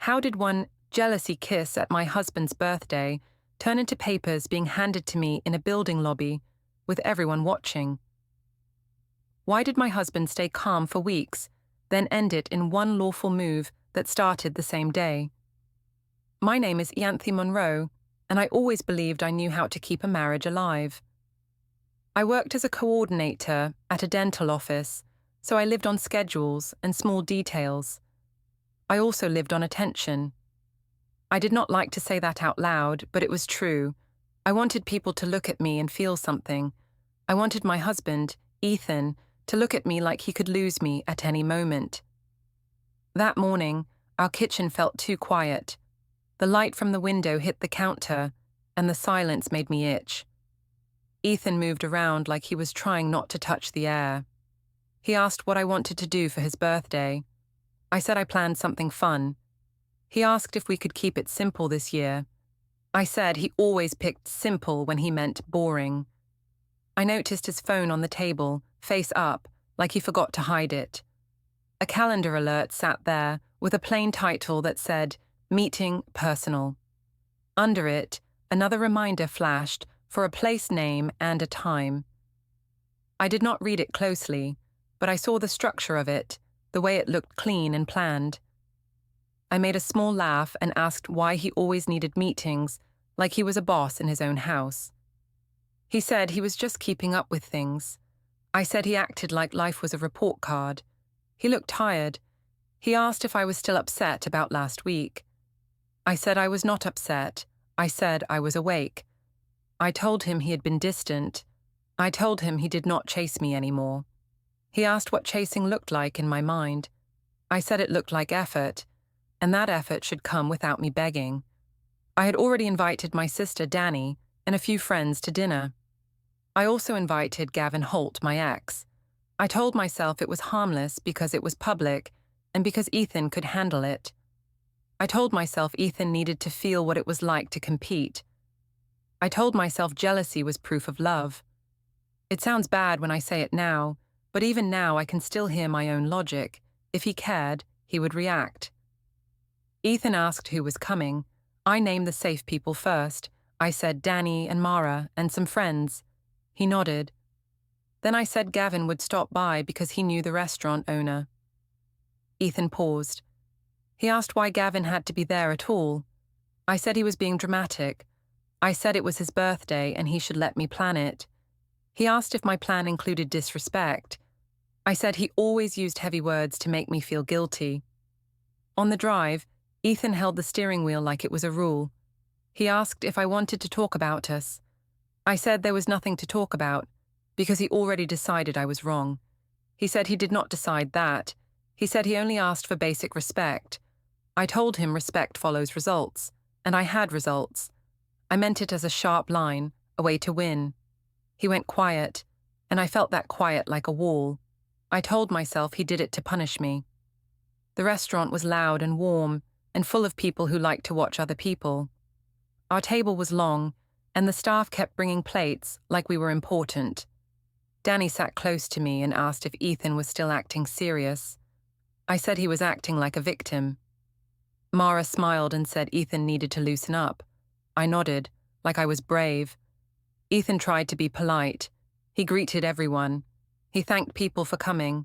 How did one jealousy kiss at my husband's birthday turn into papers being handed to me in a building lobby with everyone watching? Why did my husband stay calm for weeks, then end it in one lawful move that started the same day? My name is Ianthe Monroe, and I always believed I knew how to keep a marriage alive. I worked as a coordinator at a dental office, so I lived on schedules and small details. I also lived on attention. I did not like to say that out loud, but it was true. I wanted people to look at me and feel something. I wanted my husband, Ethan, to look at me like he could lose me at any moment. That morning, our kitchen felt too quiet. The light from the window hit the counter, and the silence made me itch. Ethan moved around like he was trying not to touch the air. He asked what I wanted to do for his birthday. I said I planned something fun. He asked if we could keep it simple this year. I said he always picked simple when he meant boring. I noticed his phone on the table, face up, like he forgot to hide it. A calendar alert sat there with a plain title that said, Meeting Personal. Under it, another reminder flashed for a place name and a time. I did not read it closely, but I saw the structure of it, the way it looked clean and planned. I made a small laugh and asked why he always needed meetings, like he was a boss in his own house. He said he was just keeping up with things. I said he acted like life was a report card. He looked tired. He asked if I was still upset about last week. I said I was not upset. I said I was awake. I told him he had been distant. I told him he did not chase me anymore. He asked what chasing looked like in my mind. I said it looked like effort, and that effort should come without me begging. I had already invited my sister Danny and a few friends to dinner. I also invited Gavin Holt, my ex. I told myself it was harmless because it was public and because Ethan could handle it. I told myself Ethan needed to feel what it was like to compete. I told myself jealousy was proof of love. It sounds bad when I say it now, but even now I can still hear my own logic. If he cared, he would react. Ethan asked who was coming. I named the safe people first. I said Danny and Mara and some friends. He nodded. Then I said Gavin would stop by because he knew the restaurant owner. Ethan paused. He asked why Gavin had to be there at all. I said he was being dramatic. I said it was his birthday and he should let me plan it. He asked if my plan included disrespect. I said he always used heavy words to make me feel guilty. On the drive, Ethan held the steering wheel like it was a rule. He asked if I wanted to talk about us. I said there was nothing to talk about, because he already decided I was wrong. He said he did not decide that. He said he only asked for basic respect. I told him respect follows results, and I had results. I meant it as a sharp line, a way to win. He went quiet, and I felt that quiet like a wall. I told myself he did it to punish me. The restaurant was loud and warm, and full of people who liked to watch other people. Our table was long, and the staff kept bringing plates like we were important. Danny sat close to me and asked if Ethan was still acting serious. I said he was acting like a victim. Mara smiled and said Ethan needed to loosen up. I nodded, like I was brave. Ethan tried to be polite. He greeted everyone. He thanked people for coming.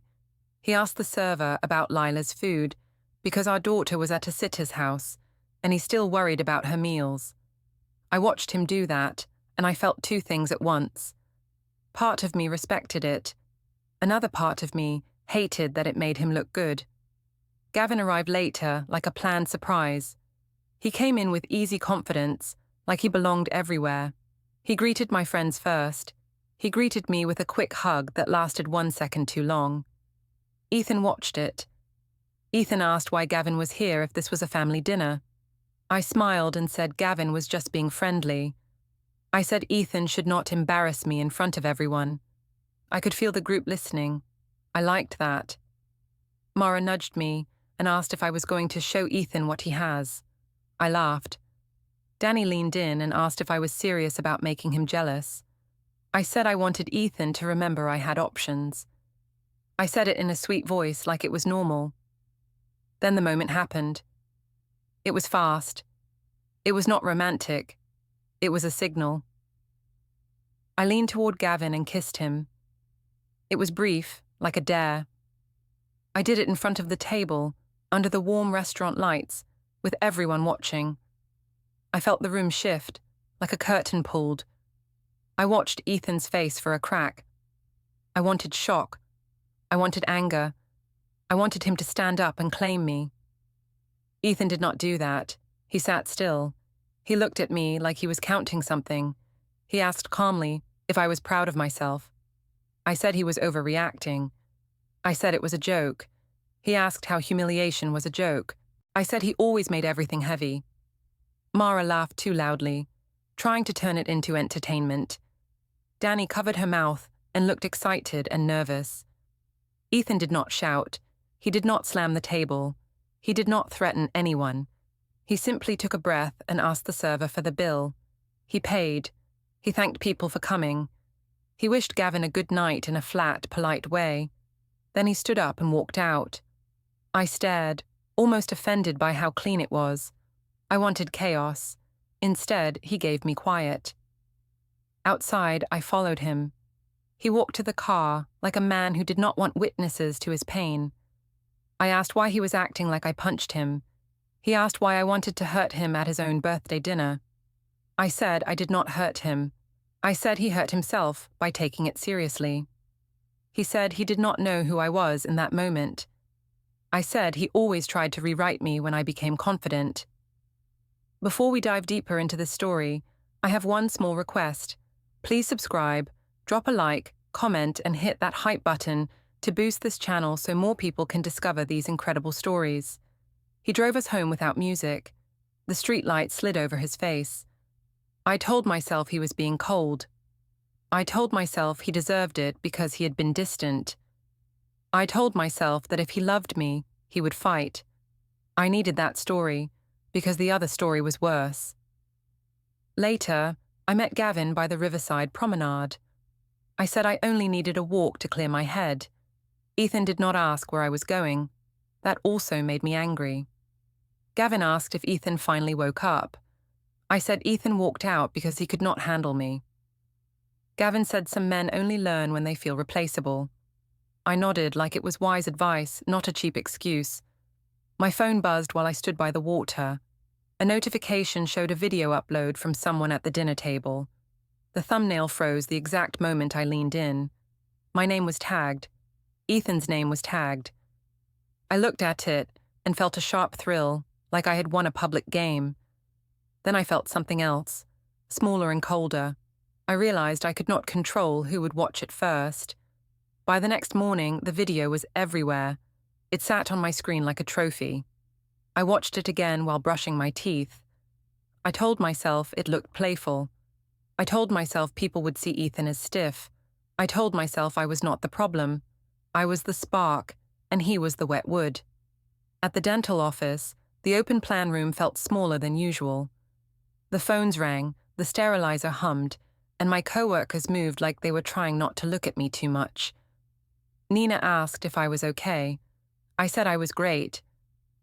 He asked the server about Lila's food, because our daughter was at a sitter's house, and he still worried about her meals. I watched him do that, and I felt two things at once. Part of me respected it. Another part of me hated that it made him look good. Gavin arrived later, like a planned surprise. He came in with easy confidence, like he belonged everywhere. He greeted my friends first. He greeted me with a quick hug that lasted 1 second too long. Ethan watched it. Ethan asked why Gavin was here if this was a family dinner. I smiled and said Gavin was just being friendly. I said Ethan should not embarrass me in front of everyone. I could feel the group listening. I liked that. Mara nudged me and asked if I was going to show Ethan what he has. I laughed. Danny leaned in and asked if I was serious about making him jealous. I said I wanted Ethan to remember I had options. I said it in a sweet voice like it was normal. Then the moment happened. It was fast. It was not romantic. It was a signal. I leaned toward Gavin and kissed him. It was brief, like a dare. I did it in front of the table, under the warm restaurant lights, with everyone watching. I felt the room shift, like a curtain pulled. I watched Ethan's face for a crack. I wanted shock. I wanted anger. I wanted him to stand up and claim me. Ethan did not do that. He sat still. He looked at me like he was counting something. He asked calmly if I was proud of myself. I said he was overreacting. I said it was a joke. He asked how humiliation was a joke. I said he always made everything heavy. Mara laughed too loudly, trying to turn it into entertainment. Danny covered her mouth and looked excited and nervous. Ethan did not shout. He did not slam the table. He did not threaten anyone. He simply took a breath and asked the server for the bill. He paid. He thanked people for coming. He wished Gavin a good night in a flat, polite way. Then he stood up and walked out. I stared, almost offended by how clean it was. I wanted chaos. Instead, he gave me quiet. Outside, I followed him. He walked to the car, like a man who did not want witnesses to his pain. I asked why he was acting like I punched him. He asked why I wanted to hurt him at his own birthday dinner. I said I did not hurt him. I said he hurt himself by taking it seriously. He said he did not know who I was in that moment. I said he always tried to rewrite me when I became confident. Before we dive deeper into this story, I have one small request. Please subscribe, drop a like, comment, and hit that hype button to boost this channel so more people can discover these incredible stories. He drove us home without music. The streetlight slid over his face. I told myself he was being cold. I told myself he deserved it because he had been distant. I told myself that if he loved me, he would fight. I needed that story, because the other story was worse. Later, I met Gavin by the riverside promenade. I said I only needed a walk to clear my head. Ethan did not ask where I was going. That also made me angry. Gavin asked if Ethan finally woke up. I said Ethan walked out because he could not handle me. Gavin said some men only learn when they feel replaceable. I nodded like it was wise advice, not a cheap excuse. My phone buzzed while I stood by the water. A notification showed a video upload from someone at the dinner table. The thumbnail froze the exact moment I leaned in. My name was tagged. Ethan's name was tagged. I looked at it and felt a sharp thrill, like I had won a public game. Then I felt something else, smaller and colder. I realized I could not control who would watch it first. By the next morning, the video was everywhere. It sat on my screen like a trophy. I watched it again while brushing my teeth. I told myself it looked playful. I told myself people would see Ethan as stiff. I told myself I was not the problem. I was the spark, and he was the wet wood. At the dental office, the open plan room felt smaller than usual. The phones rang, the sterilizer hummed, and my co-workers moved like they were trying not to look at me too much. Nina asked if I was okay. I said I was great.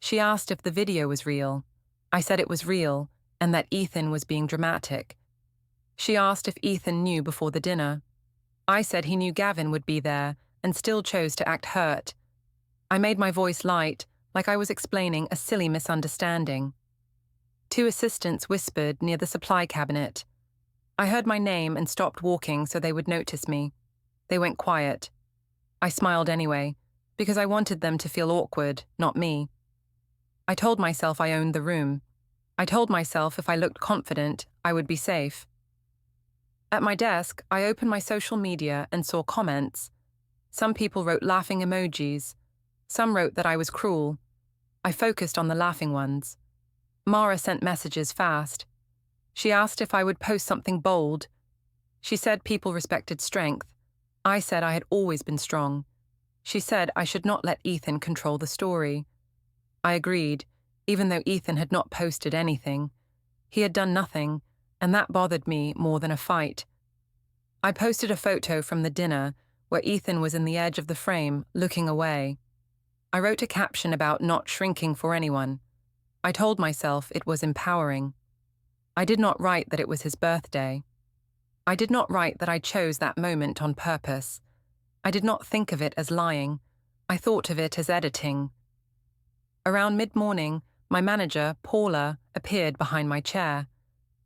She asked if the video was real. I said it was real, and that Ethan was being dramatic. She asked if Ethan knew before the dinner. I said he knew Gavin would be there, and still chose to act hurt. I made my voice light, like I was explaining a silly misunderstanding. Two assistants whispered near the supply cabinet. I heard my name and stopped walking so they would notice me. They went quiet. I smiled anyway, because I wanted them to feel awkward, not me. I told myself I owned the room. I told myself if I looked confident, I would be safe. At my desk, I opened my social media and saw comments. Some people wrote laughing emojis. Some wrote that I was cruel. I focused on the laughing ones. Mara sent messages fast. She asked if I would post something bold. She said people respected strength. I said I had always been strong. She said I should not let Ethan control the story. I agreed, even though Ethan had not posted anything. He had done nothing, and that bothered me more than a fight. I posted a photo from the dinner where Ethan was in the edge of the frame, looking away. I wrote a caption about not shrinking for anyone. I told myself it was empowering. I did not write that it was his birthday. I did not write that I chose that moment on purpose. I did not think of it as lying. I thought of it as editing. Around mid-morning, my manager, Paula, appeared behind my chair.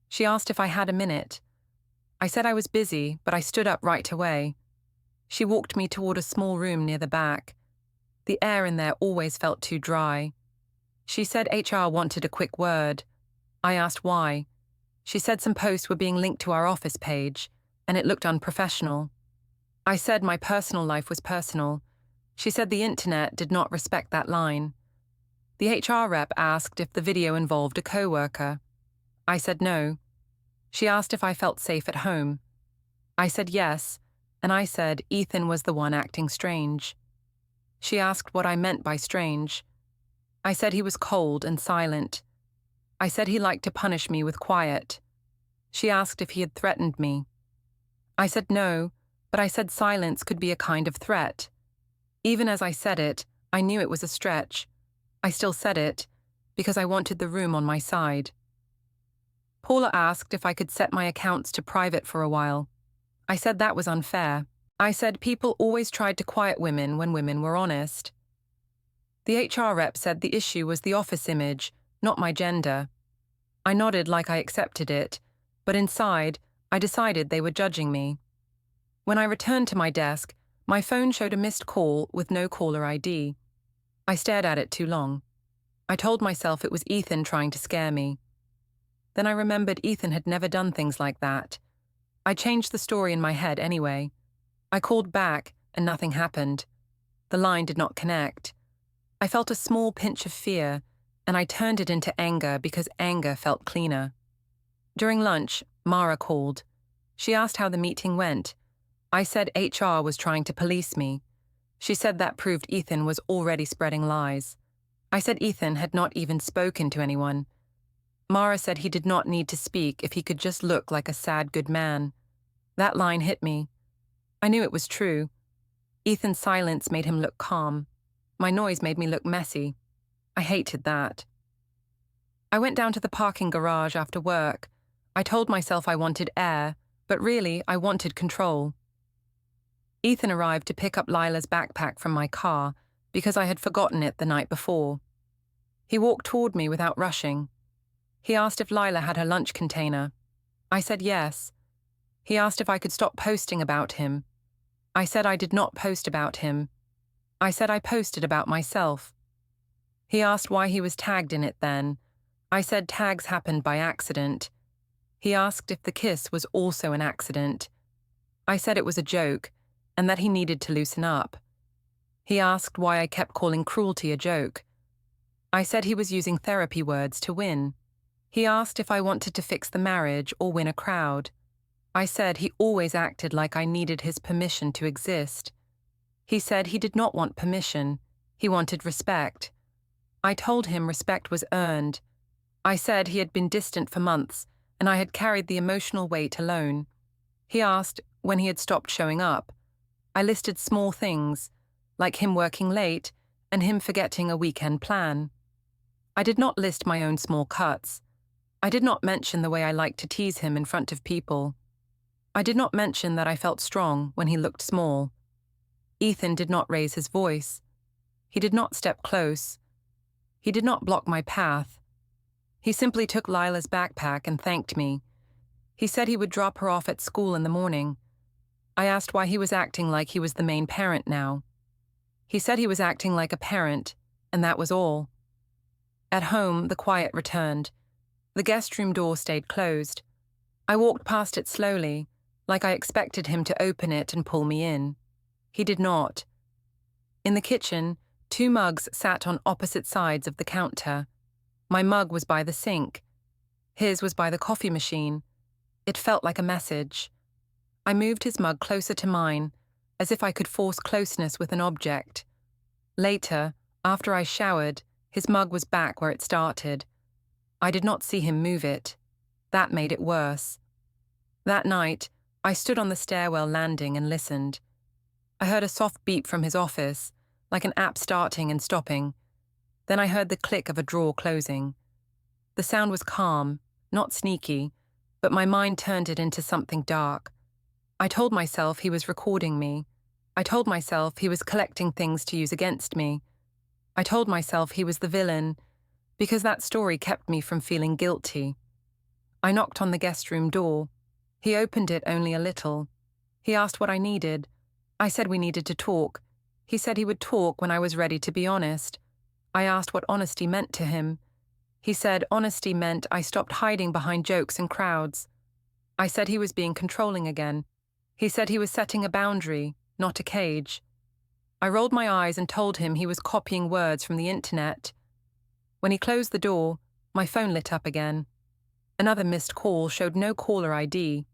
She asked if I had a minute. I said I was busy, but I stood up right away. She walked me toward a small room near the back. The air in there always felt too dry. She said HR wanted a quick word. I asked why. She said some posts were being linked to our office page, and it looked unprofessional. I said my personal life was personal. She said the internet did not respect that line. The HR rep asked if the video involved a coworker. I said no. She asked if I felt safe at home. I said yes, and I said Ethan was the one acting strange. She asked what I meant by strange. I said he was cold and silent. I said he liked to punish me with quiet. She asked if he had threatened me. I said no, but I said silence could be a kind of threat. Even as I said it, I knew it was a stretch. I still said it, because I wanted the room on my side. Paula asked if I could set my accounts to private for a while. I said that was unfair. I said people always tried to quiet women when women were honest. The HR rep said the issue was the office image, not my gender. I nodded like I accepted it, but inside, I decided they were judging me. When I returned to my desk, my phone showed a missed call with no caller ID. I stared at it too long. I told myself it was Ethan trying to scare me. Then I remembered Ethan had never done things like that. I changed the story in my head anyway. I called back, and nothing happened. The line did not connect. I felt a small pinch of fear, and I turned it into anger because anger felt cleaner. During lunch, Mara called. She asked how the meeting went. I said HR was trying to police me. She said that proved Ethan was already spreading lies. I said Ethan had not even spoken to anyone. Mara said he did not need to speak if he could just look like a sad good man. That line hit me. I knew it was true. Ethan's silence made him look calm. My noise made me look messy. I hated that. I went down to the parking garage after work. I told myself I wanted air, but really I wanted control. Ethan arrived to pick up Lila's backpack from my car because I had forgotten it the night before. He walked toward me without rushing. He asked if Lila had her lunch container. I said yes. He asked if I could stop posting about him. I said I did not post about him. I said I posted about myself. He asked why he was tagged in it then. I said tags happened by accident. He asked if the kiss was also an accident. I said it was a joke, and that he needed to loosen up. He asked why I kept calling cruelty a joke. I said he was using therapy words to win. He asked if I wanted to fix the marriage or win a crowd. I said he always acted like I needed his permission to exist. He said he did not want permission. He wanted respect. I told him respect was earned. I said he had been distant for months, and I had carried the emotional weight alone. He asked when he had stopped showing up. I listed small things, like him working late and him forgetting a weekend plan. I did not list my own small cuts. I did not mention the way I liked to tease him in front of people. I did not mention that I felt strong when he looked small. Ethan did not raise his voice. He did not step close. He did not block my path. He simply took Lila's backpack and thanked me. He said he would drop her off at school in the morning. I asked why he was acting like he was the main parent now. He said he was acting like a parent, and that was all. At home, the quiet returned. The guest room door stayed closed. I walked past it slowly, like I expected him to open it and pull me in. He did not. In the kitchen, 2 mugs sat on opposite sides of the counter. My mug was by the sink. His was by the coffee machine. It felt like a message. I moved his mug closer to mine, as if I could force closeness with an object. Later, after I showered, his mug was back where it started. I did not see him move it. That made it worse. That night, I stood on the stairwell landing and listened. I heard a soft beep from his office, like an app starting and stopping. Then I heard the click of a drawer closing. The sound was calm, not sneaky, but my mind turned it into something dark. I told myself he was recording me. I told myself he was collecting things to use against me. I told myself he was the villain, because that story kept me from feeling guilty. I knocked on the guest room door. He opened it only a little. He asked what I needed. I said we needed to talk. He said he would talk when I was ready to be honest. I asked what honesty meant to him. He said honesty meant I stopped hiding behind jokes and crowds. I said he was being controlling again. He said he was setting a boundary, not a cage. I rolled my eyes and told him he was copying words from the internet. When he closed the door, my phone lit up again. Another missed call showed no caller ID.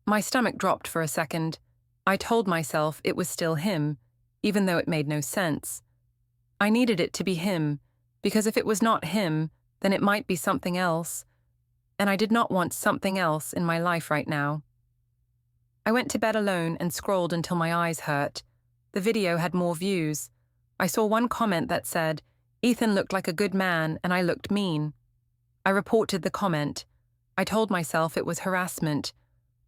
My stomach dropped for a second. I told myself it was still him, even though it made no sense. I needed it to be him, because if it was not him, then it might be something else, and I did not want something else in my life right now. I went to bed alone and scrolled until my eyes hurt. The video had more views. I saw one comment that said, "Ethan looked like a good man and I looked mean." I reported the comment. I told myself it was harassment.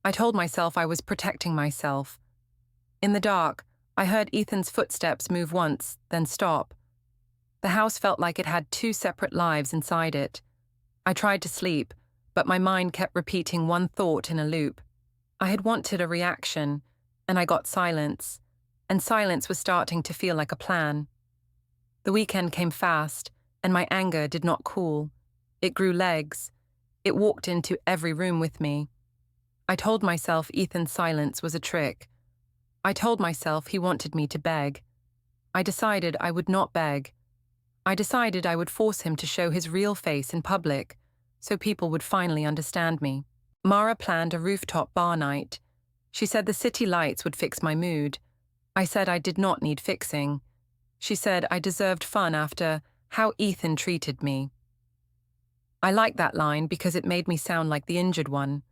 I told myself I was protecting myself. In the dark, I heard Ethan's footsteps move once, then stop. The house felt like it had two separate lives inside it. I tried to sleep, but my mind kept repeating one thought in a loop. I had wanted a reaction, and I got silence, and silence was starting to feel like a plan. The weekend came fast, and my anger did not cool. It grew legs. It walked into every room with me. I told myself Ethan's silence was a trick. I told myself he wanted me to beg. I decided I would not beg. I decided I would force him to show his real face in public, so people would finally understand me. Mara planned a rooftop bar night. She said the city lights would fix my mood. I said I did not need fixing. She said I deserved fun after how Ethan treated me. I liked that line because it made me sound like the injured one.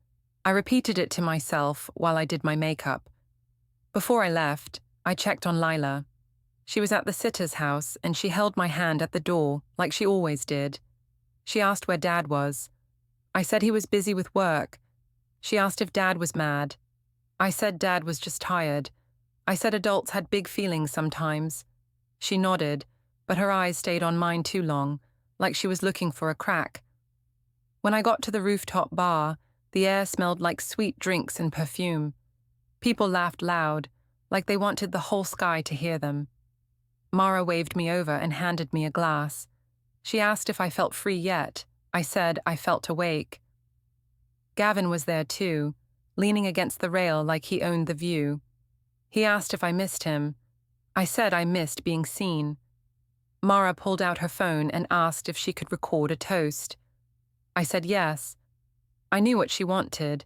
I repeated it to myself while I did my makeup. Before I left, I checked on Lila. She was at the sitter's house and she held my hand at the door like she always did. She asked where Dad was. I said he was busy with work. She asked if Dad was mad. I said Dad was just tired. I said adults had big feelings sometimes. She nodded, but her eyes stayed on mine too long, like she was looking for a crack. When I got to the rooftop bar, the air smelled like sweet drinks and perfume. People laughed loud, like they wanted the whole sky to hear them. Mara waved me over and handed me a glass. She asked if I felt free yet. I said I felt awake. Gavin was there too, leaning against the rail like he owned the view. He asked if I missed him. I said I missed being seen. Mara pulled out her phone and asked if she could record a toast. I said yes. I knew what she wanted.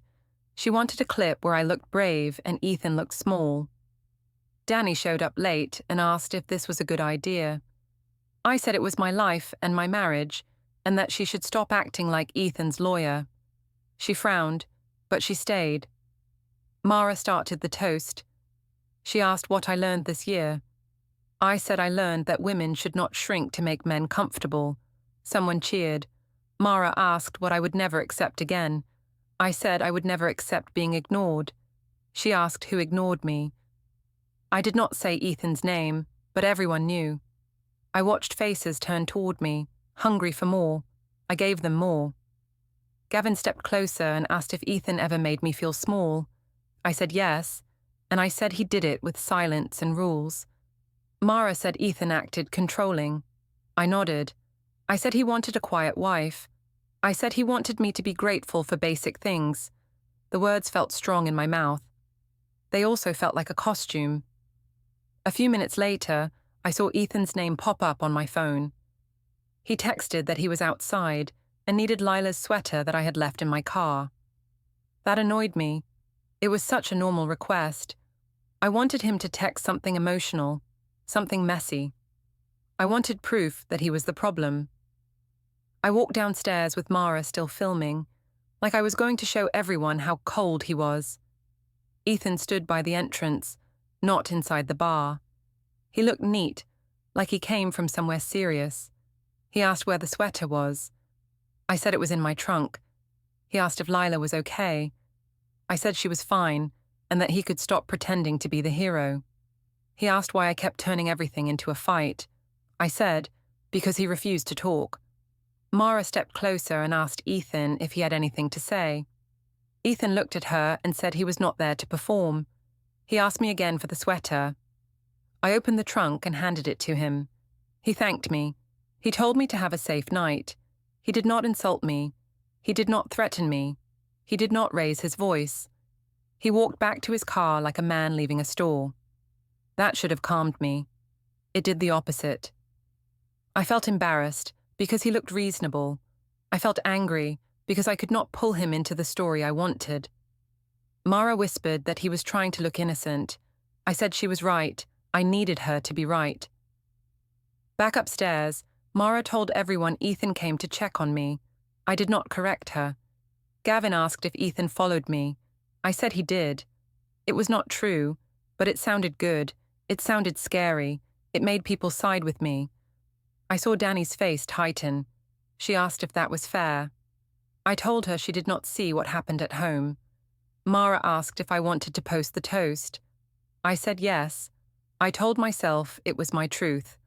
She wanted a clip where I looked brave and Ethan looked small. Danny showed up late and asked if this was a good idea. I said it was my life and my marriage, and that she should stop acting like Ethan's lawyer. She frowned, but she stayed. Mara started the toast. She asked what I learned this year. I said I learned that women should not shrink to make men comfortable. Someone cheered. Mara asked what I would never accept again. I said I would never accept being ignored. She asked who ignored me. I did not say Ethan's name, but everyone knew. I watched faces turn toward me, hungry for more. I gave them more. Gavin stepped closer and asked if Ethan ever made me feel small. I said yes, and I said he did it with silence and rules. Mara said Ethan acted controlling. I nodded. I said he wanted a quiet wife. I said he wanted me to be grateful for basic things. The words felt strong in my mouth. They also felt like a costume. A few minutes later, I saw Ethan's name pop up on my phone. He texted that he was outside and needed Lila's sweater that I had left in my car. That annoyed me. It was such a normal request. I wanted him to text something emotional, something messy. I wanted proof that he was the problem. I walked downstairs with Mara still filming, like I was going to show everyone how cold he was. Ethan stood by the entrance, not inside the bar. He looked neat, like he came from somewhere serious. He asked where the sweater was. I said it was in my trunk. He asked if Lila was okay. I said she was fine and that he could stop pretending to be the hero. He asked why I kept turning everything into a fight. I said, because he refused to talk. Mara stepped closer and asked Ethan if he had anything to say. Ethan looked at her and said he was not there to perform. He asked me again for the sweater. I opened the trunk and handed it to him. He thanked me. He told me to have a safe night. He did not insult me. He did not threaten me. He did not raise his voice. He walked back to his car like a man leaving a store. That should have calmed me. It did the opposite. I felt embarrassed because he looked reasonable. I felt angry because I could not pull him into the story I wanted. Mara whispered that he was trying to look innocent. I said she was right. I needed her to be right. Back upstairs, Mara told everyone Ethan came to check on me. I did not correct her. Gavin asked if Ethan followed me. I said he did. It was not true, but it sounded good. It sounded scary. It made people side with me. I saw Danny's face tighten. She asked if that was fair. I told her she did not see what happened at home. Mara asked if I wanted to post the toast. I said yes. I told myself it was my truth.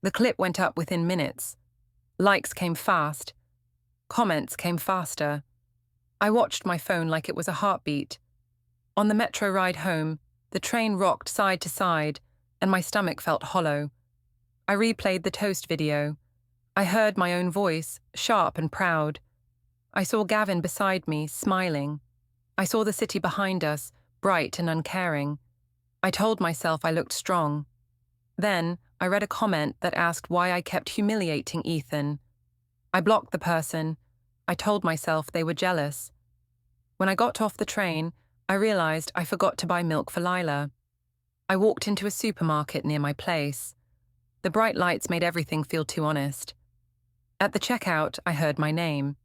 The clip went up within minutes. Likes came fast. Comments came faster. I watched my phone like it was a heartbeat. On the metro ride home, the train rocked side to side, and my stomach felt hollow. I replayed the toast video. I heard my own voice, sharp and proud. I saw Gavin beside me, smiling. I saw the city behind us, bright and uncaring. I told myself I looked strong. Then, I read a comment that asked why I kept humiliating Ethan. I blocked the person. I told myself they were jealous. When I got off the train, I realized I forgot to buy milk for Lila. I walked into a supermarket near my place. The bright lights made everything feel too honest. At the checkout, I heard my name.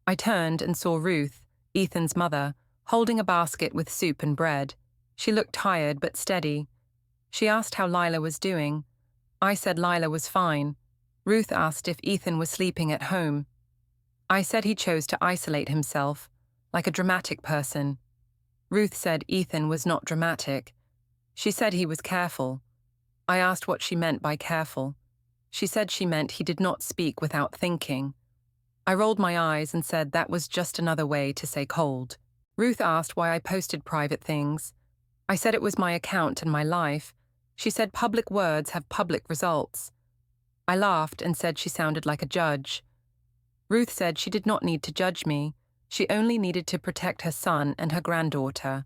I turned and saw Ruth, Ethan's mother, holding a basket with soup and bread. She looked tired but steady. She asked how Lila was doing. I said Lila was fine. Ruth asked if Ethan was sleeping at home. I said he chose to isolate himself, like a dramatic person. Ruth said Ethan was not dramatic. She said he was careful. I asked what she meant by careful. She said she meant he did not speak without thinking. I rolled my eyes and said that was just another way to say cold. Ruth asked why I posted private things. I said it was my account and my life. She said public words have public results. I laughed and said she sounded like a judge. Ruth said she did not need to judge me. She only needed to protect her son and her granddaughter.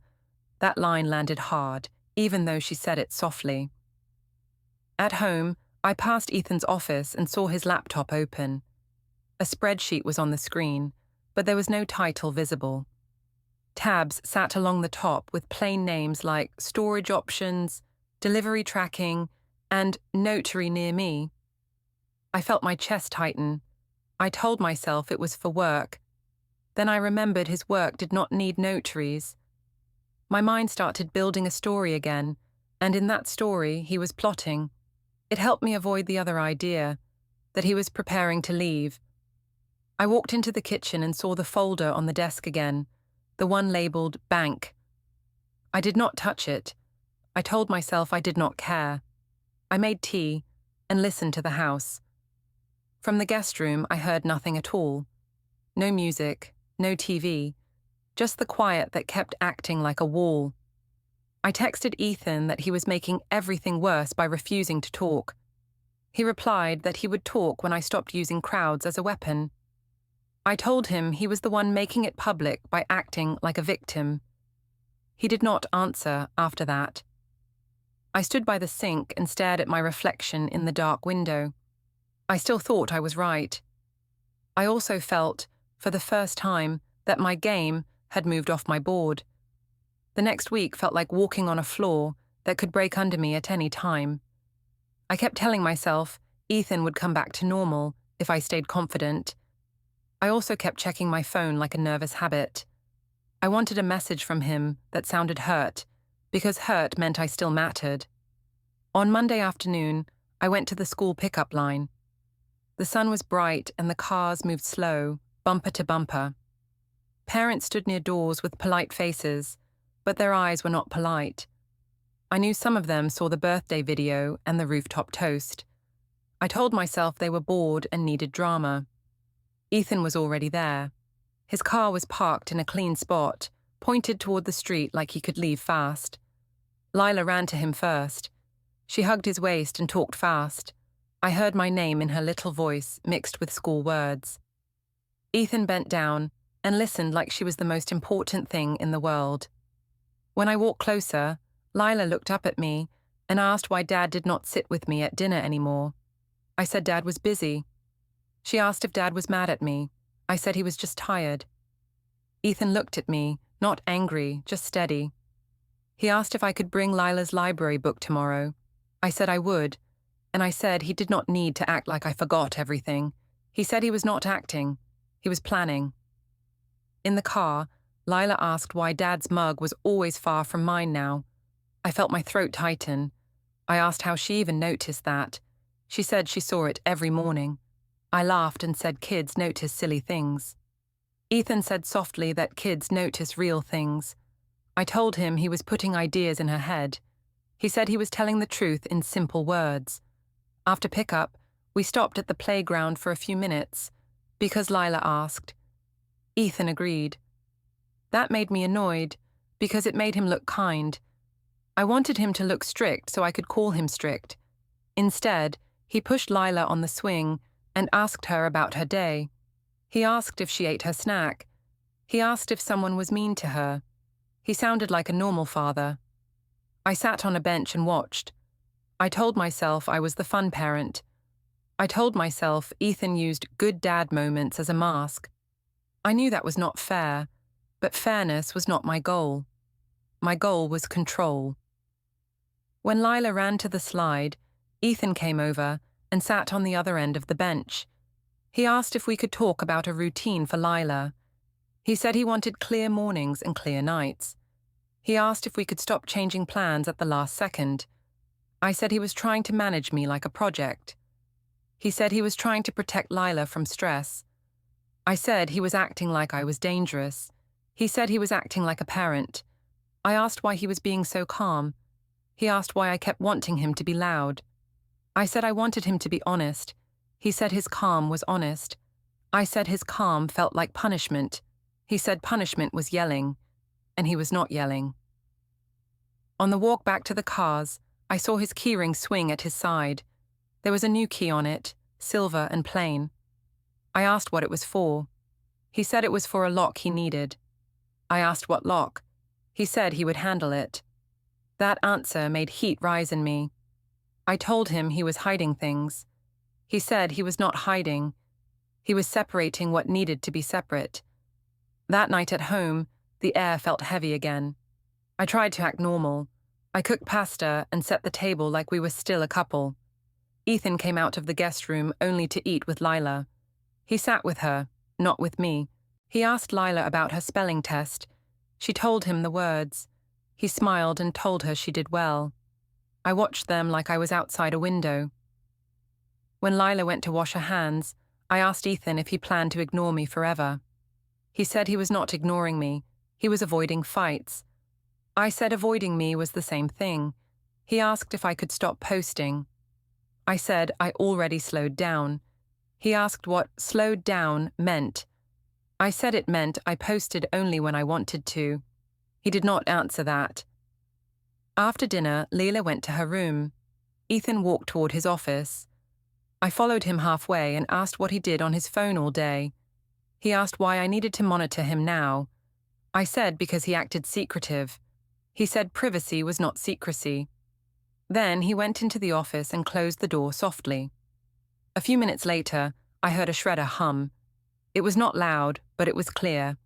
That line landed hard, even though she said it softly. At home, I passed Ethan's office and saw his laptop open. A spreadsheet was on the screen, but there was no title visible. Tabs sat along the top with plain names like storage options, delivery tracking, and notary near me. I felt my chest tighten. I told myself it was for work. Then I remembered his work did not need notaries. My mind started building a story again, and in that story he was plotting. It helped me avoid the other idea, that he was preparing to leave. I walked into the kitchen and saw the folder on the desk again, the one labeled bank. I did not touch it. I told myself I did not care. I made tea and listened to the house. From the guest room, I heard nothing at all. No music, no TV, just the quiet that kept acting like a wall. I texted Ethan that he was making everything worse by refusing to talk. He replied that he would talk when I stopped using crowds as a weapon. I told him he was the one making it public by acting like a victim. He did not answer after that. I stood by the sink and stared at my reflection in the dark window. I still thought I was right. I also felt, for the first time, that my game had moved off my board. The next week felt like walking on a floor that could break under me at any time. I kept telling myself Ethan would come back to normal if I stayed confident. I also kept checking my phone like a nervous habit. I wanted a message from him that sounded hurt, because hurt meant I still mattered. On Monday afternoon, I went to the school pickup line. The sun was bright and the cars moved slow, bumper to bumper. Parents stood near doors with polite faces, but their eyes were not polite. I knew some of them saw the birthday video and the rooftop toast. I told myself they were bored and needed drama. Ethan was already there. His car was parked in a clean spot, pointed toward the street like he could leave fast. Lila ran to him first. She hugged his waist and talked fast. I heard my name in her little voice, mixed with school words. Ethan bent down and listened like she was the most important thing in the world. When I walked closer, Lila looked up at me and asked why Dad did not sit with me at dinner anymore. I said Dad was busy. She asked if Dad was mad at me. I said he was just tired. Ethan looked at me, not angry, just steady. He asked if I could bring Lila's library book tomorrow. I said I would, and I said he did not need to act like I forgot everything. He said he was not acting. He was planning. In the car, Lila asked why Dad's mug was always far from mine now. I felt my throat tighten. I asked how she even noticed that. She said she saw it every morning. I laughed and said kids notice silly things. Ethan said softly that kids notice real things. I told him he was putting ideas in her head. He said he was telling the truth in simple words. After pickup, we stopped at the playground for a few minutes, because Lila asked. Ethan agreed. That made me annoyed, because it made him look kind. I wanted him to look strict so I could call him strict. Instead, he pushed Lila on the swing and asked her about her day. He asked if she ate her snack. He asked if someone was mean to her. He sounded like a normal father. I sat on a bench and watched. I told myself I was the fun parent. I told myself Ethan used good dad moments as a mask. I knew that was not fair, but fairness was not my goal. My goal was control. When Lila ran to the slide, Ethan came over and sat on the other end of the bench. He asked if we could talk about a routine for Lila. He said he wanted clear mornings and clear nights. He asked if we could stop changing plans at the last second. I said he was trying to manage me like a project. He said he was trying to protect Lila from stress. I said he was acting like I was dangerous. He said he was acting like a parent. I asked why he was being so calm. He asked why I kept wanting him to be loud. I said I wanted him to be honest. He said his calm was honest. I said his calm felt like punishment. He said punishment was yelling, and he was not yelling. On the walk back to the cars, I saw his keyring swing at his side. There was a new key on it, silver and plain. I asked what it was for. He said it was for a lock he needed. I asked what lock. He said he would handle it. That answer made heat rise in me. I told him he was hiding things. He said he was not hiding. He was separating what needed to be separate. That night at home, the air felt heavy again. I tried to act normal. I cooked pasta and set the table like we were still a couple. Ethan came out of the guest room only to eat with Lila. He sat with her, not with me. He asked Lila about her spelling test. She told him the words. He smiled and told her she did well. I watched them like I was outside a window. When Lila went to wash her hands, I asked Ethan if he planned to ignore me forever. He said he was not ignoring me. He was avoiding fights. I said avoiding me was the same thing. He asked if I could stop posting. I said I already slowed down. He asked what slowed down meant. I said it meant I posted only when I wanted to. He did not answer that. After dinner, Leila went to her room. Ethan walked toward his office. I followed him halfway and asked what he did on his phone all day. He asked why I needed to monitor him now. I said because he acted secretive. He said privacy was not secrecy. Then he went into the office and closed the door softly. A few minutes later, I heard a shredder hum. It was not loud, but it was clear.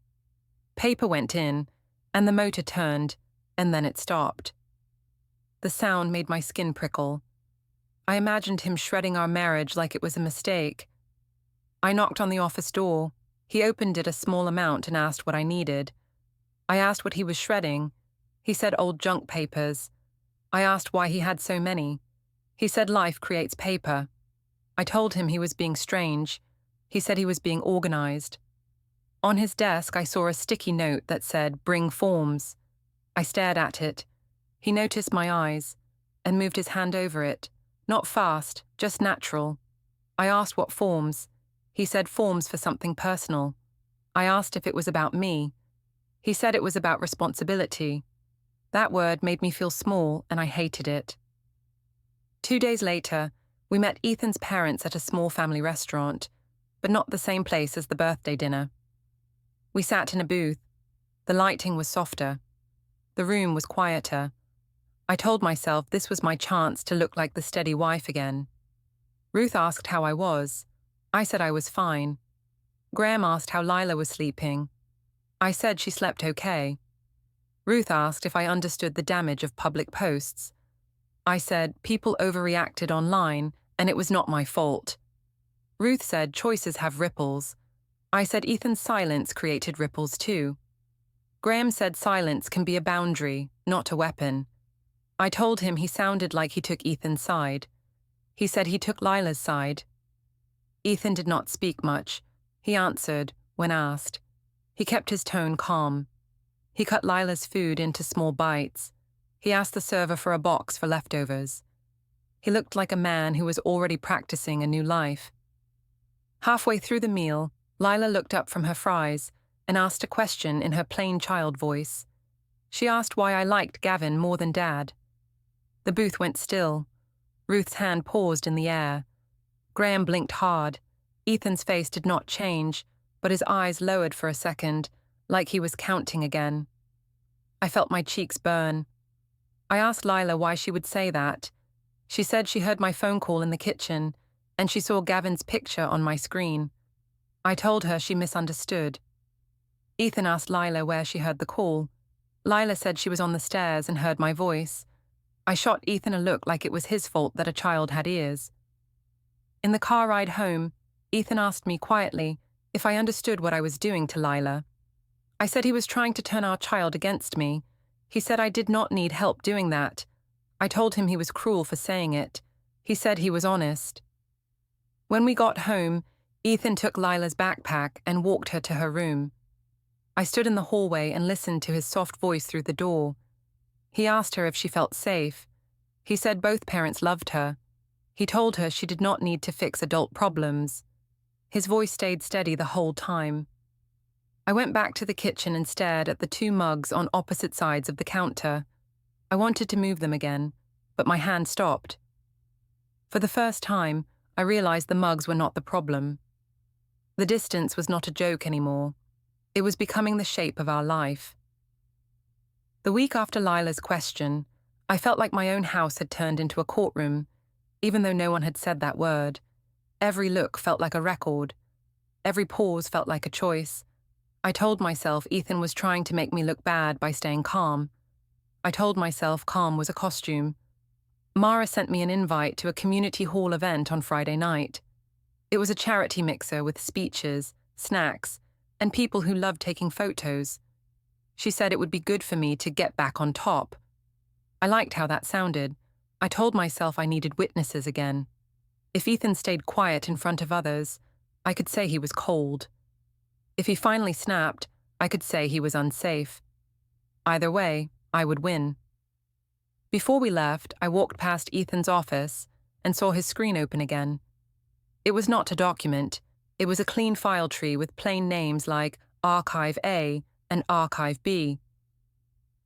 Paper went in, and the motor turned, and then it stopped. The sound made my skin prickle. I imagined him shredding our marriage like it was a mistake. I knocked on the office door. He opened it a small amount and asked what I needed. I asked what he was shredding. He said old junk papers. I asked why he had so many. He said life creates paper. I told him he was being strange. He said he was being organized. On his desk, I saw a sticky note that said, "Bring forms." I stared at it. He noticed my eyes and moved his hand over it. Not fast, just natural. I asked what forms. He said forms for something personal. I asked if it was about me. He said it was about responsibility. That word made me feel small, and I hated it. 2 days later, we met Ethan's parents at a small family restaurant, but not the same place as the birthday dinner. We sat in a booth. The lighting was softer. The room was quieter. I told myself this was my chance to look like the steady wife again. Ruth asked how I was. I said I was fine. Graham asked how Lila was sleeping. I said she slept okay. Ruth asked if I understood the damage of public posts. I said people overreacted online and it was not my fault. Ruth said choices have ripples. I said Ethan's silence created ripples too. Graham said silence can be a boundary, not a weapon. I told him he sounded like he took Ethan's side. He said he took Lila's side. Ethan did not speak much. He answered when asked. He kept his tone calm. He cut Lila's food into small bites. He asked the server for a box for leftovers. He looked like a man who was already practicing a new life. Halfway through the meal, Lila looked up from her fries and asked a question in her plain child voice. She asked why I liked Gavin more than Dad. The booth went still. Ruth's hand paused in the air. Graham blinked hard. Ethan's face did not change, but his eyes lowered for a second, like he was counting again. I felt my cheeks burn. I asked Lila why she would say that. She said she heard my phone call in the kitchen, and she saw Gavin's picture on my screen. I told her she misunderstood. Ethan asked Lila where she heard the call. Lila said she was on the stairs and heard my voice. I shot Ethan a look like it was his fault that a child had ears. In the car ride home, Ethan asked me quietly if I understood what I was doing to Lila. I said he was trying to turn our child against me. He said I did not need help doing that. I told him he was cruel for saying it. He said he was honest. When we got home, Ethan took Lila's backpack and walked her to her room. I stood in the hallway and listened to his soft voice through the door. He asked her if she felt safe. He said both parents loved her. He told her she did not need to fix adult problems. His voice stayed steady the whole time. I went back to the kitchen and stared at the 2 mugs on opposite sides of the counter. I wanted to move them again, but my hand stopped. For the first time, I realized the mugs were not the problem. The distance was not a joke anymore. It was becoming the shape of our life. The week after Lila's question, I felt like my own house had turned into a courtroom, even though no one had said that word. Every look felt like a record. Every pause felt like a choice. I told myself Ethan was trying to make me look bad by staying calm. I told myself calm was a costume. Mara sent me an invite to a community hall event on Friday night. It was a charity mixer with speeches, snacks, and people who loved taking photos. She said it would be good for me to get back on top. I liked how that sounded. I told myself I needed witnesses again. If Ethan stayed quiet in front of others, I could say he was cold. If he finally snapped, I could say he was unsafe. Either way, I would win. Before we left, I walked past Ethan's office and saw his screen open again. It was not a document. It was a clean file tree with plain names like Archive A and Archive B.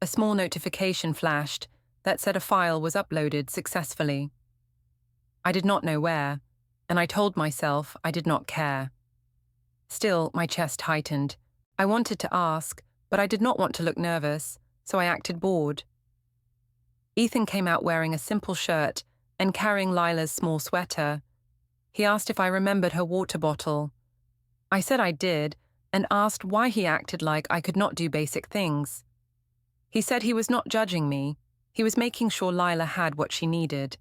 A small notification flashed that said a file was uploaded successfully. I did not know where, and I told myself I did not care. Still, my chest tightened. I wanted to ask, but I did not want to look nervous, so I acted bored. Ethan came out wearing a simple shirt and carrying Lila's small sweater. He asked if I remembered her water bottle. I said I did, and asked why he acted like I could not do basic things. He said he was not judging me. He was making sure Lila had what she needed.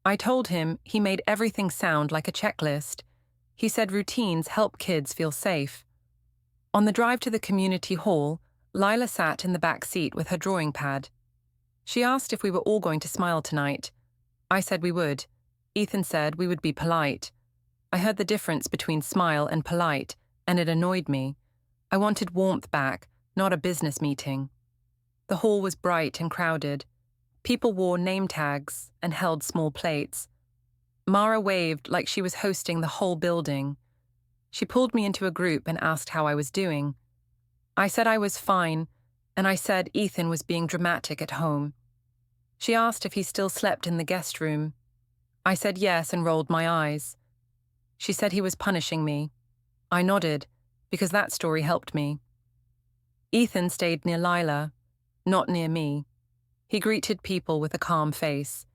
I told him he made everything sound like a checklist. He said routines help kids feel safe. On the drive to the community hall, Lila sat in the back seat with her drawing pad. She asked if we were all going to smile tonight. I said we would. Ethan said we would be polite. I heard the difference between smile and polite, and it annoyed me. I wanted warmth back, not a business meeting. The hall was bright and crowded. People wore name tags and held small plates. Mara waved like she was hosting the whole building. She pulled me into a group and asked how I was doing. I said I was fine, and I said Ethan was being dramatic at home. She asked if he still slept in the guest room. I said yes and rolled my eyes. She said he was punishing me. I nodded, because that story helped me. Ethan stayed near Lila, not near me. He greeted people with a calm face.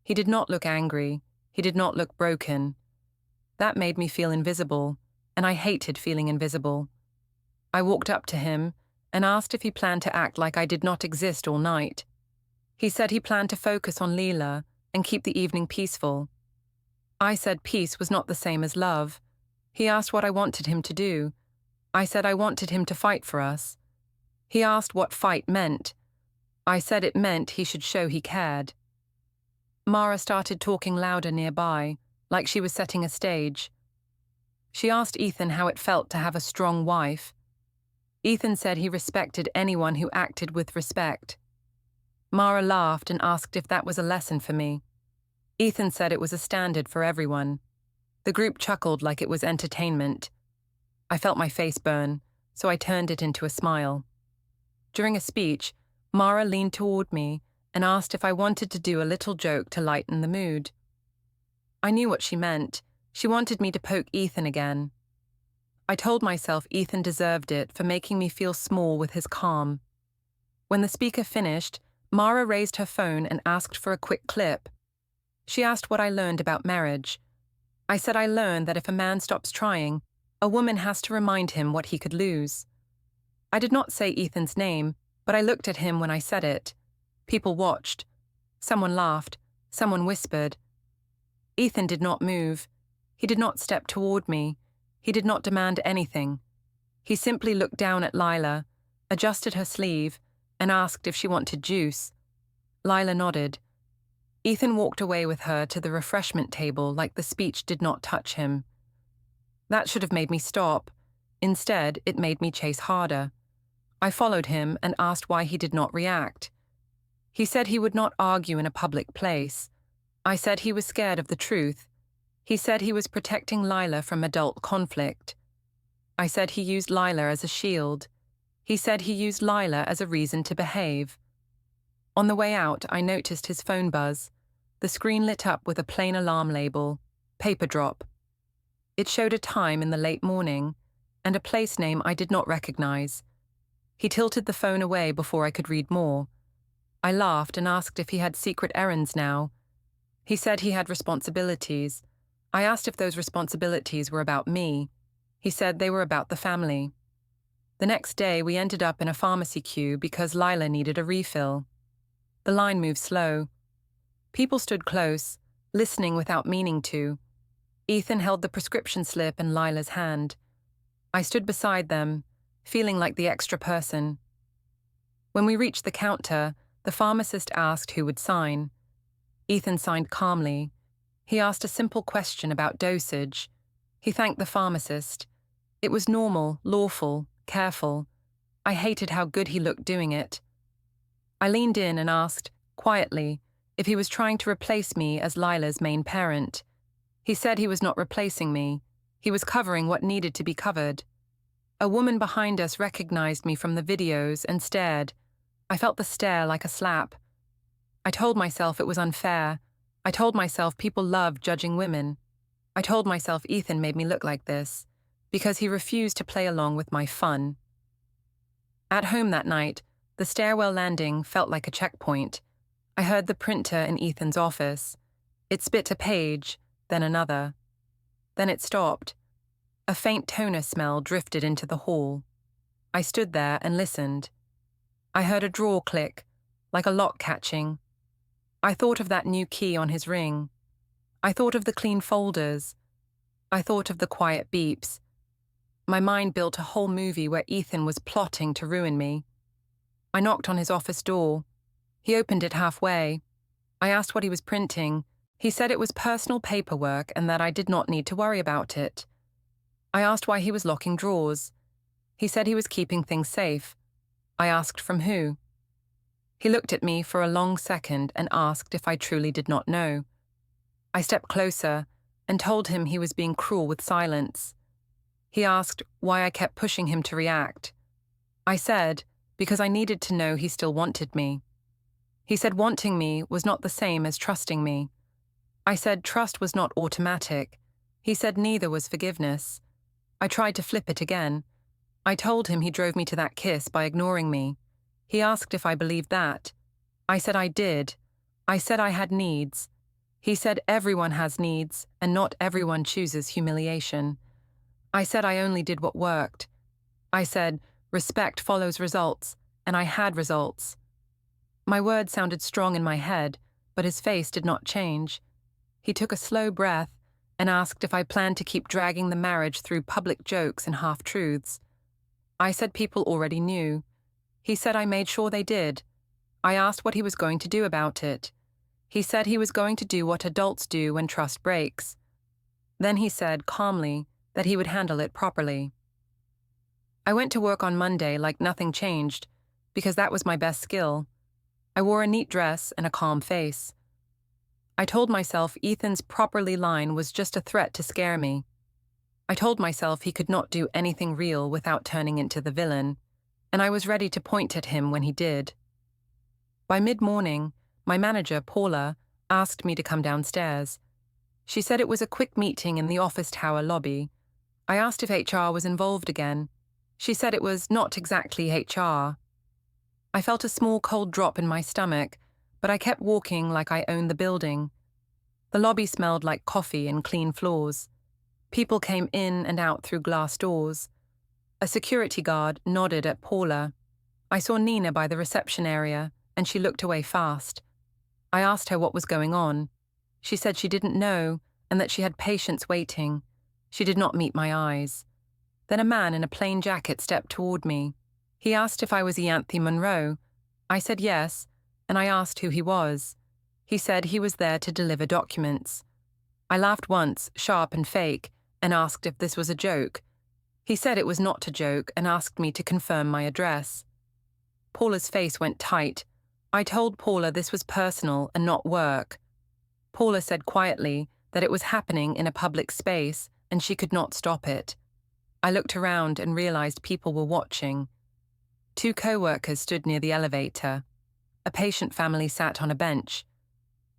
He did not look angry. He did not look broken. That made me feel invisible, and I hated feeling invisible. I walked up to him and asked if he planned to act like I did not exist all night. He said he planned to focus on Leela and keep the evening peaceful. I said peace was not the same as love. He asked what I wanted him to do. I said I wanted him to fight for us. He asked what fight meant. I said it meant he should show he cared. Mara started talking louder nearby, like she was setting a stage. She asked Ethan how it felt to have a strong wife. Ethan said he respected anyone who acted with respect. Mara laughed and asked if that was a lesson for me. Ethan said it was a standard for everyone. The group chuckled like it was entertainment. I felt my face burn, so I turned it into a smile. During a speech, Mara leaned toward me and asked if I wanted to do a little joke to lighten the mood. I knew what she meant. She wanted me to poke Ethan again. I told myself Ethan deserved it for making me feel small with his calm. When the speaker finished, Mara raised her phone and asked for a quick clip. She asked what I learned about marriage. I said I learned that if a man stops trying, a woman has to remind him what he could lose. I did not say Ethan's name, but I looked at him when I said it. People watched. Someone laughed. Someone whispered. Ethan did not move. He did not step toward me. He did not demand anything. He simply looked down at Lila, adjusted her sleeve, and asked if she wanted juice. Lila nodded. Ethan walked away with her to the refreshment table like the speech did not touch him. That should have made me stop. Instead, it made me chase harder. I followed him and asked why he did not react. He said he would not argue in a public place. I said he was scared of the truth. He said he was protecting Lila from adult conflict. I said he used Lila as a shield. He said he used Lila as a reason to behave. On the way out, I noticed his phone buzz. The screen lit up with a plain alarm label, paper drop. It showed a time in the late morning and a place name I did not recognize. He tilted the phone away before I could read more. I laughed and asked if he had secret errands now. He said he had responsibilities. I asked if those responsibilities were about me. He said they were about the family. The next day, we ended up in a pharmacy queue because Lila needed a refill. The line moved slow. People stood close, listening without meaning to. Ethan held the prescription slip in Lila's hand. I stood beside them, feeling like the extra person. When we reached the counter, the pharmacist asked who would sign. Ethan signed calmly. He asked a simple question about dosage. He thanked the pharmacist. It was normal, lawful, careful. I hated how good he looked doing it. I leaned in and asked, quietly, if he was trying to replace me as Lila's main parent. He said he was not replacing me. He was covering what needed to be covered. A woman behind us recognized me from the videos and stared. I felt the stare like a slap. I told myself it was unfair. I told myself people love judging women. I told myself Ethan made me look like this because he refused to play along with my fun. At home that night, the stairwell landing felt like a checkpoint. I heard the printer in Ethan's office. It spit a page, then another. Then it stopped. A faint toner smell drifted into the hall. I stood there and listened. I heard a drawer click, like a lock catching. I thought of that new key on his ring. I thought of the clean folders. I thought of the quiet beeps. My mind built a whole movie where Ethan was plotting to ruin me. I knocked on his office door. He opened it halfway. I asked what he was printing. He said it was personal paperwork and that I did not need to worry about it. I asked why he was locking drawers. He said he was keeping things safe. I asked from who. He looked at me for a long second and asked if I truly did not know. I stepped closer and told him he was being cruel with silence. He asked why I kept pushing him to react. I said, because I needed to know he still wanted me. He said wanting me was not the same as trusting me. I said trust was not automatic. He said neither was forgiveness. I tried to flip it again. I told him he drove me to that kiss by ignoring me. He asked if I believed that. I said I did. I said I had needs. He said everyone has needs, and not everyone chooses humiliation. I said I only did what worked. I said respect follows results, and I had results. My words sounded strong in my head, but his face did not change. He took a slow breath and asked if I planned to keep dragging the marriage through public jokes and half-truths. I said people already knew. He said I made sure they did. I asked what he was going to do about it. He said he was going to do what adults do when trust breaks. Then he said, calmly, that he would handle it properly. I went to work on Monday like nothing changed, because that was my best skill. I wore a neat dress and a calm face. I told myself Ethan's properly line was just a threat to scare me. I told myself he could not do anything real without turning into the villain, and I was ready to point at him when he did. By mid-morning, my manager, Paula, asked me to come downstairs. She said it was a quick meeting in the office tower lobby. I asked if HR was involved again. She said it was not exactly HR. I felt a small cold drop in my stomach, but I kept walking like I owned the building. The lobby smelled like coffee and clean floors. People came in and out through glass doors. A security guard nodded at Paula. I saw Nina by the reception area, and she looked away fast. I asked her what was going on. She said she didn't know, and that she had patients waiting. She did not meet my eyes. Then a man in a plain jacket stepped toward me. He asked if I was Ianthe Monroe. I said yes, and I asked who he was. He said he was there to deliver documents. I laughed once, sharp and fake, and asked if this was a joke. He said it was not a joke and asked me to confirm my address. Paula's face went tight. I told Paula this was personal and not work. Paula said quietly that it was happening in a public space and she could not stop it. I looked around and realized people were watching. 2 co-workers stood near the elevator. A patient family sat on a bench.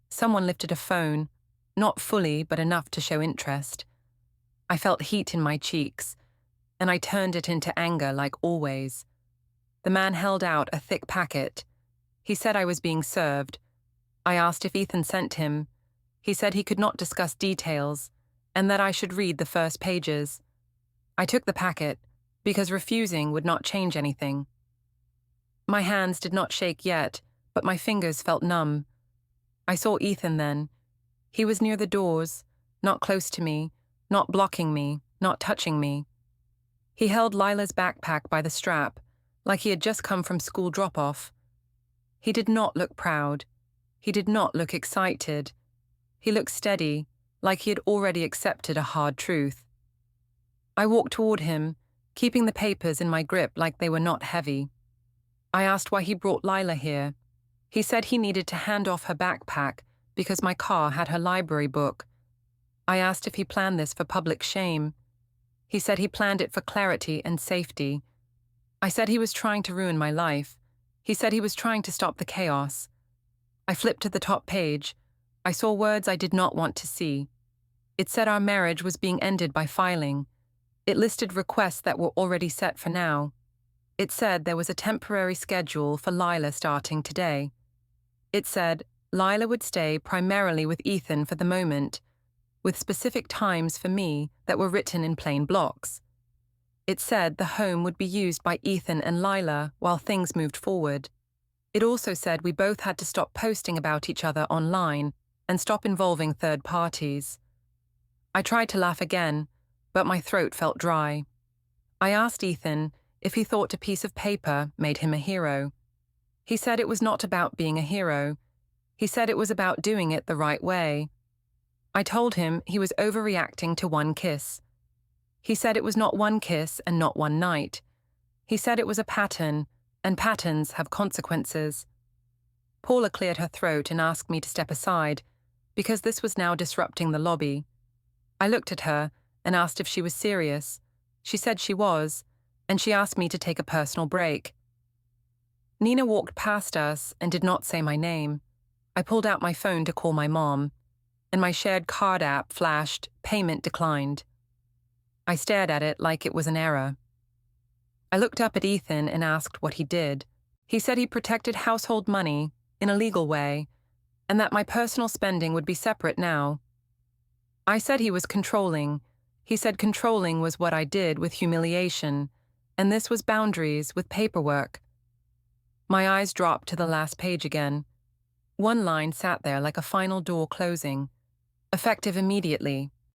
Someone lifted a phone, not fully but enough to show interest. I felt heat in my cheeks, and I turned it into anger like always. The man held out a thick packet. He said I was being served. I asked if Ethan sent him. He said he could not discuss details, and that I should read the first pages. I took the packet, because refusing would not change anything. My hands did not shake yet, but my fingers felt numb. I saw Ethan then. He was near the doors, not close to me, not blocking me, not touching me. He held Lila's backpack by the strap, like he had just come from school drop-off. He did not look proud. He did not look excited. He looked steady, like he had already accepted a hard truth. I walked toward him, keeping the papers in my grip like they were not heavy. I asked why he brought Lila here. He said he needed to hand off her backpack because my car had her library book. I asked if he planned this for public shame. He said he planned it for clarity and safety. I said he was trying to ruin my life. He said he was trying to stop the chaos. I flipped to the top page. I saw words I did not want to see. It said our marriage was being ended by filing. It listed requests that were already set for now. It said there was a temporary schedule for Lila starting today. It said Lila would stay primarily with Ethan for the moment, with specific times for me that were written in plain blocks. It said the home would be used by Ethan and Lila while things moved forward. It also said we both had to stop posting about each other online and stop involving third parties. I tried to laugh again, but my throat felt dry. I asked Ethan if he thought a piece of paper made him a hero. He said it was not about being a hero. He said it was about doing it the right way. I told him he was overreacting to one kiss. He said it was not one kiss and not one night. He said it was a pattern, and patterns have consequences. Paula cleared her throat and asked me to step aside, because this was now disrupting the lobby. I looked at her and asked if she was serious. She said she was, and she asked me to take a personal break. Nina walked past us and did not say my name. I pulled out my phone to call my mom, and my shared card app flashed, "Payment declined." I stared at it like it was an error. I looked up at Ethan and asked what he did. He said he protected household money in a legal way, and that my personal spending would be separate now. I said he was controlling. He said controlling was what I did with humiliation, and this was boundaries with paperwork. My eyes dropped to the last page again. One line sat there like a final door closing, effective immediately,